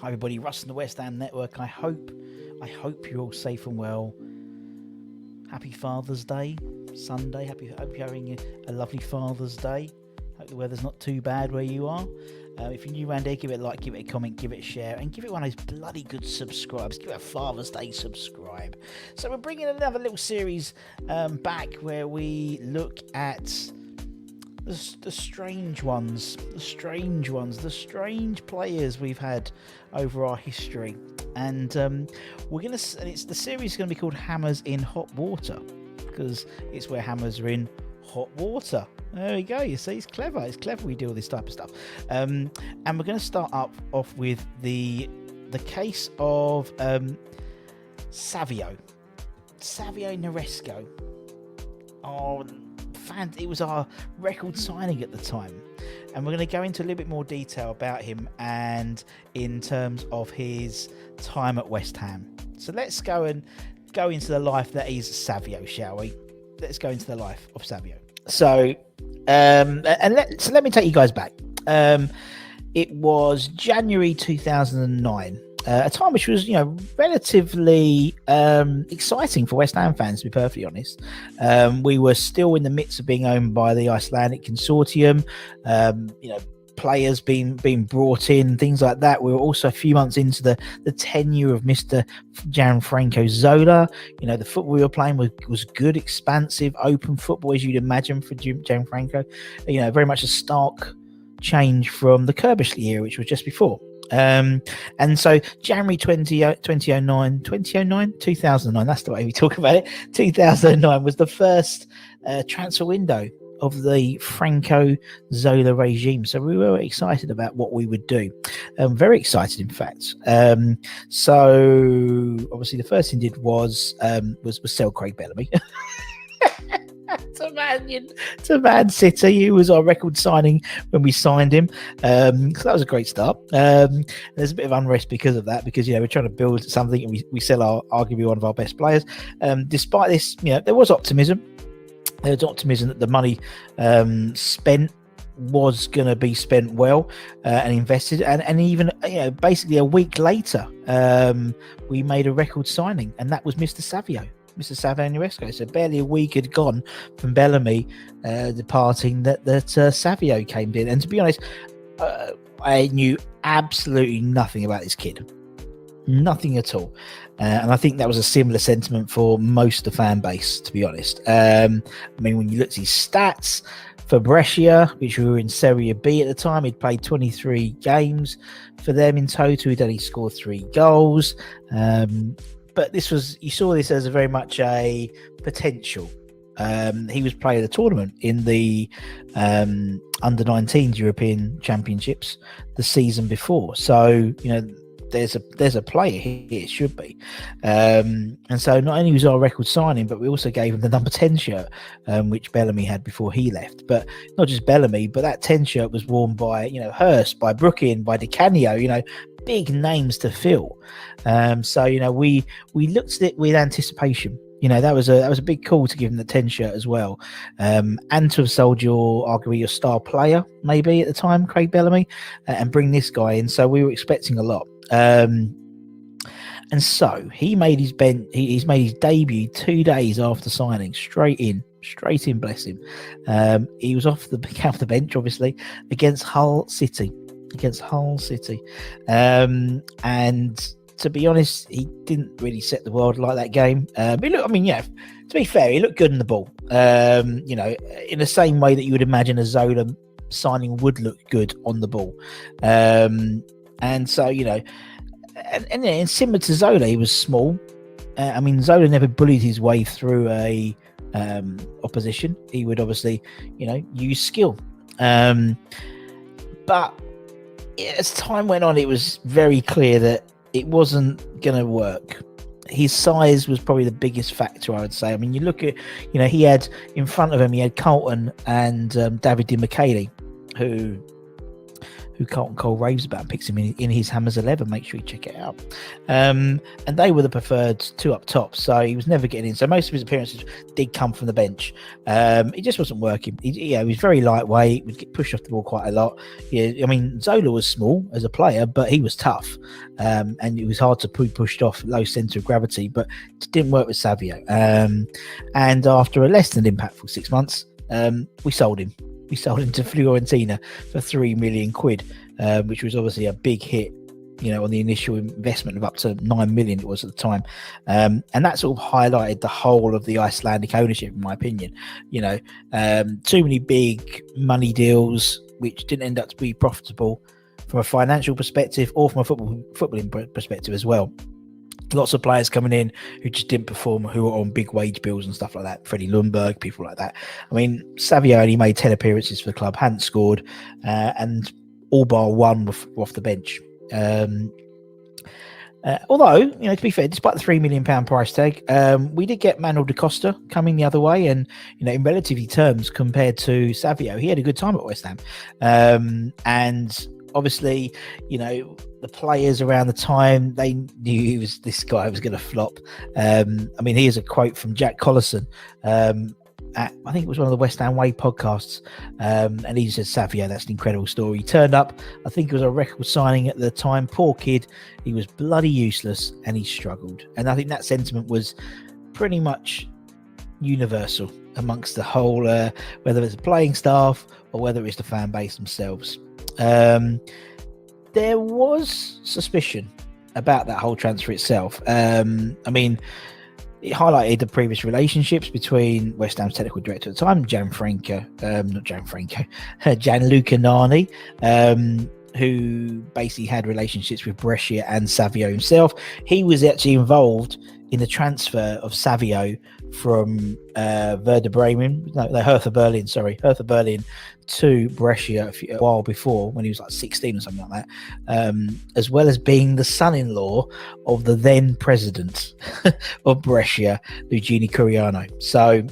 Hi everybody, Russ and the West Ham Network. I hope you're all safe and well. Happy Father's Day, Sunday. Hope you're having a lovely Father's Day. Hope the weather's not too bad where you are. If you're new around here, give it a like, give it a comment, give it a share, and give it one of those bloody good subscribes. Give it a Father's Day subscribe. So we're bringing another little series back where we look at the strange ones, the strange players we've had over our history, and the series is going to be called Hammers in Hot Water, because it's where hammers are in hot water. There we go. You see, it's clever. It's clever. We do all this type of stuff, and we're going to start off with the case of Savio Neresco. It was our record signing at the time, and we're going to go into a little bit more detail about him and in terms of his time at West Ham. So let's go into the life that is Savio, shall we? Let's go into the life of Savio. So let me take you guys back. It was January 2009. A time which was, relatively exciting for West Ham fans, to be perfectly honest. We were still in the midst of being owned by the Icelandic consortium, players being brought in, things like that. We were also a few months into the tenure of Mr. Gianfranco Zola. The football we were playing was good, expansive, open football, as you'd imagine for Gianfranco. Very much a stark change from the Kerbishley era, which was just before. And so January 2009, that's the way we talk about it. 2009 was the first transfer window of the Franco Zola regime. So we were excited about what we would do. Very excited, in fact. So obviously the first thing did was sell Craig Bellamy. to Man City, who was our record signing when we signed him. So that was a great start. There's a bit of unrest because of that, because we're trying to build something and we sell arguably one of our best players. Despite this, there was optimism. There was optimism that the money spent was going to be spent well and invested, and even basically a week later we made a record signing, and that was Mr. Savio Neresco. So barely a week had gone from Bellamy departing that Savio came in. And to be honest, I knew absolutely nothing about this kid. Nothing at all. And I think that was a similar sentiment for most of the fan base, to be honest. When you look at his stats for Brescia, which we were in Serie B at the time, he'd played 23 games for them in total. He'd only scored 3 goals. But you saw this as a very much a potential. He was player of the tournament in the under-19s European Championships the season before. So, there's a player here, it should be. And so not only was our record signing, but we also gave him the number 10 shirt, which Bellamy had before he left. But not just Bellamy, but that 10 shirt was worn by, Hurst, by Brooklyn, by Di Canio, big names to fill. So we looked at it with anticipation. That was a big call to give him the 10 shirt as well, and to have sold arguably your star player maybe at the time, Craig Bellamy, and bring this guy in. So we were expecting a lot. And so he made his he's made his debut 2 days after signing, straight in, bless him. He was off the bench, obviously, against Hull City. And to be honest, he didn't really set the world like that game. To be fair, he looked good in the ball. In the same way that you would imagine a Zola signing would look good on the ball. And so, and similar to Zola, he was small. Zola never bullied his way through a opposition. He would obviously, use skill. But as time went on, it was very clear that it wasn't going to work. His size was probably the biggest factor, I would say. You look at, he had in front of him, he had Carlton and David Di Michele, who who Carlton Cole raves about, and picks him in his Hammers 11. Make sure you check it out. And they were the preferred two up top, so he was never getting in. So most of his appearances did come from the bench. It just wasn't working. He was very lightweight, would get pushed off the ball quite a lot. I mean, Zola was small as a player, but he was tough. And it was hard to be pushed off, low centre of gravity, but it didn't work with Savio. And after a less than impactful 6 months, we sold him. We sold him to Fiorentina for £3 million, which was obviously a big hit, on the initial investment of up to 9 million it was at the time. And that sort of highlighted the whole of the Icelandic ownership, in my opinion. Too many big money deals, which didn't end up to be profitable from a financial perspective or from a footballing perspective as well. Lots of players coming in who just didn't perform, who were on big wage bills and stuff like that. Freddie Lundberg, people like that. I mean, Savio only made 10 appearances for the club, hadn't scored, and all bar one were off the bench. Although, to be fair, despite the £3 million price tag, we did get Manuel da Costa coming the other way, and in relative terms compared to Savio, he had a good time at West Ham. And obviously, the players around the time, they knew this guy was going to flop. I mean, here's a quote from Jack Collison. I think it was one of the West Ham Way podcasts, and he said, Savio, that's an incredible story. He turned up, I think it was a record signing at the time. Poor kid, he was bloody useless and he struggled. And I think that sentiment was pretty much universal amongst the whole, whether it's the playing staff or whether it's the fan base themselves. There was suspicion about that whole transfer itself. I mean, it highlighted the previous relationships between West Ham's technical director at the time, Gianluca Nani, who basically had relationships with Brescia and Savio himself. He was actually involved in the transfer of Savio from Hertha Berlin to Brescia a while before, when he was like 16 or something like that, as well as being the son-in-law of the then president of Brescia, Luigi Curiano. So,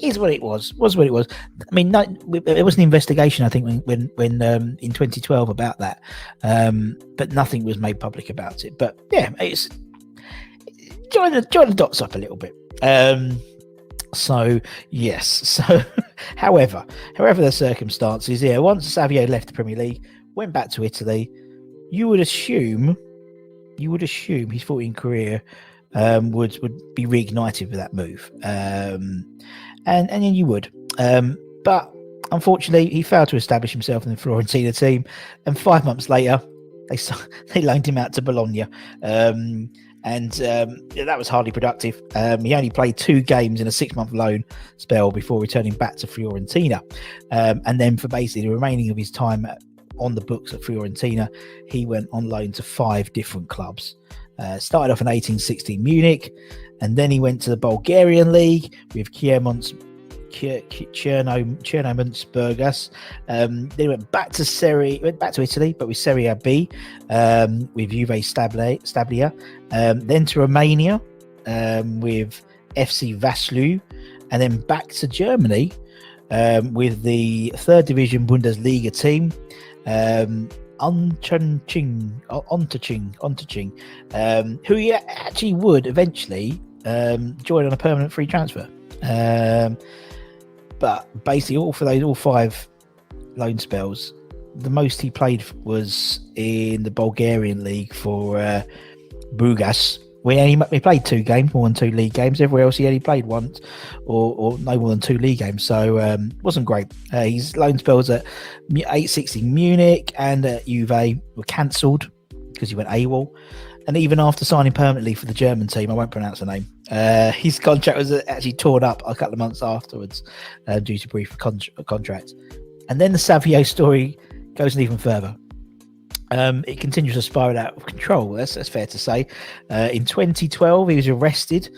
is what it was what it was. I mean, there was an investigation, I think, when in 2012 about that, but nothing was made public about it. But yeah, it's join the dots up a little bit. So yes. So however the circumstances, once Savio left the Premier League, went back to Italy, you would assume his footballing career would be reignited with that move. And then you would. But unfortunately, he failed to establish himself in the Fiorentina team, and 5 months later, they loaned him out to Bologna. And that was hardly productive. He only played 2 games in a 6-month loan spell before returning back to Fiorentina. And then for basically the remaining of his time on the books at Fiorentina, he went on loan to 5 different clubs. Started off in 1816 Munich, and then he went to the Bulgarian League with Chernomonsburgas. Then he went back to Italy, but with Serie B, with Juve Stablia. Then to Romania, with FC Vaslui, and then back to Germany, with the 3rd Division Bundesliga team, Unterching, who he actually would eventually join on a permanent free transfer. But basically, all 5 loan spells, the most he played was in the Bulgarian league for Burgas. He played 2 games, more than 2 league games. Everywhere else, he only played once, or no more than 2 league games. So wasn't great. His loan spells at 860 Munich and at Juve were cancelled because he went AWOL. And even after signing permanently for the German team, I won't pronounce the name, his contract was actually torn up a couple of months afterwards due to brief contract. And then the Savio story goes even further. It continues to spiral out of control. That's fair to say. In 2012, he was arrested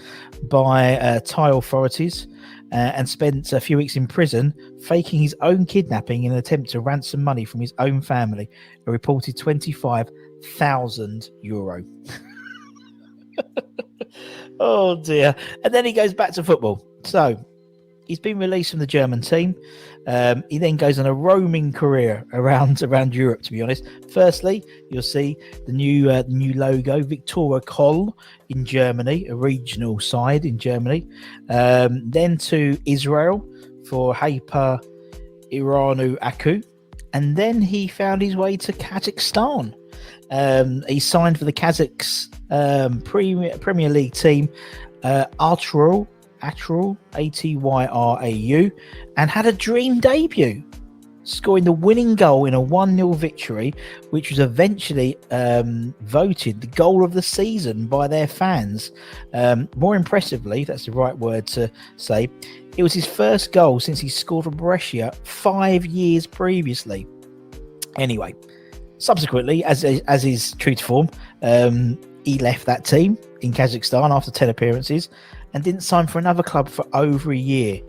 by Thai authorities and spent a few weeks in prison, faking his own kidnapping in an attempt to ransom money from his own family, a reported €25,000. Oh dear. And then he goes back to football. So he's been released from the German team. He then goes on a roaming career around Europe, to be honest. Firstly, you'll see the new logo, Viktoria Kol in Germany, a regional side in Germany. Then to Israel for Hyper Iranu Aku. And then he found his way to Kazakhstan. He signed for the Kazakhs Premier League team, Atyurau, Atyurau, and had a dream debut, scoring the winning goal in a 1-0 victory, which was eventually voted the goal of the season by their fans. More impressively, if that's the right word to say, it was his first goal since he scored for Brescia 5 years previously. Anyway, subsequently, as is true to form, he left that team in Kazakhstan after 10 appearances and didn't sign for another club for over a year.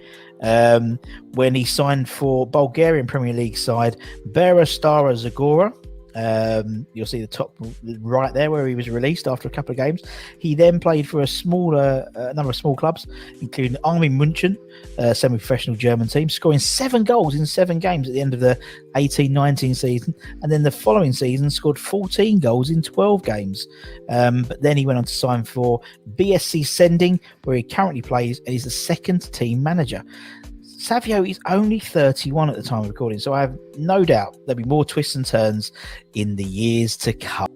When he signed for Bulgarian Premier League side Bera Stara Zagora. You'll see the top right there where he was released after a couple of games. He then played for a number of small clubs, including Armin München, semi-professional German team, scoring 7 goals in 7 games at the end of the 18-19 season, and then the following season scored 14 goals in 12 games. But then he went on to sign for BSC Sending, where he currently plays and is the second team manager. Savio is only 31 at the time of recording, so I have no doubt there'll be more twists and turns in the years to come.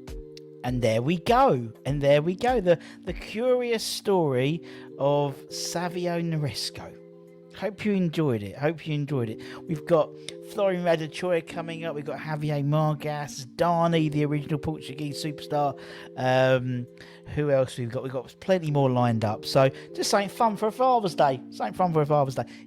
And there we go. The curious story of Savio Naresco. Hope you enjoyed it. We've got Florian Radachoy coming up. We've got Javier Margas, Dani, the original Portuguese superstar. Who else we've got? We've got plenty more lined up. So just something fun for a Father's Day.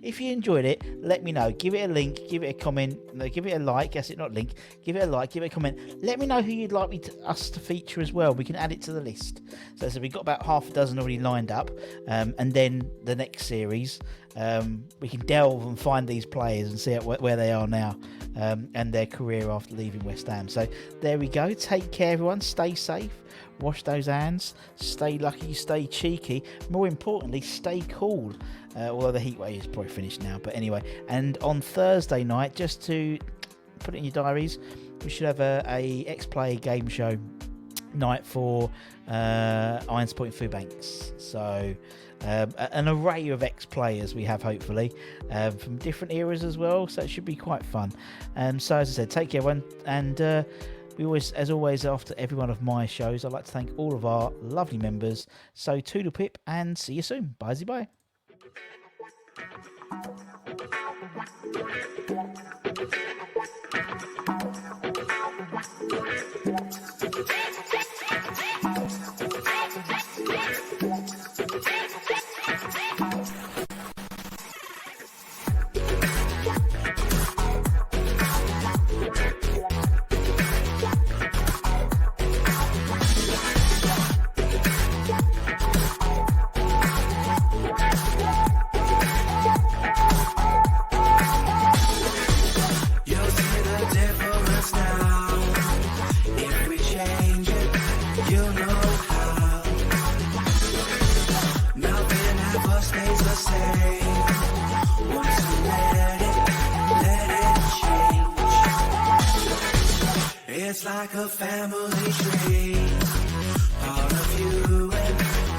If you enjoyed it, let me know. Give it a link. Give it a comment. No, give it a like. Guess it, not link. Give it a like. Give it a comment. Let me know who you'd like us to feature as well. We can add it to the list. So we've got about half a dozen already lined up. And then the next series, we can delve and find these players and see where they are now and their career after leaving West Ham. So there we go. Take care, everyone. Stay safe. Wash those hands. Stay lucky. Stay cheeky. More importantly, stay cool. Although the heat wave is probably finished now. But anyway, and on Thursday night, just to put it in your diaries, we should have a X-Play game show night for Irons Point Food Banks. So an array of ex-players we have, hopefully, from different eras as well, so it should be quite fun. So as I said, take care, everyone, and we always, as always, after every one of my shows, I'd like to thank all of our lovely members. So toodle pip, and see you soon. Bye. It's like a family tree, part of you and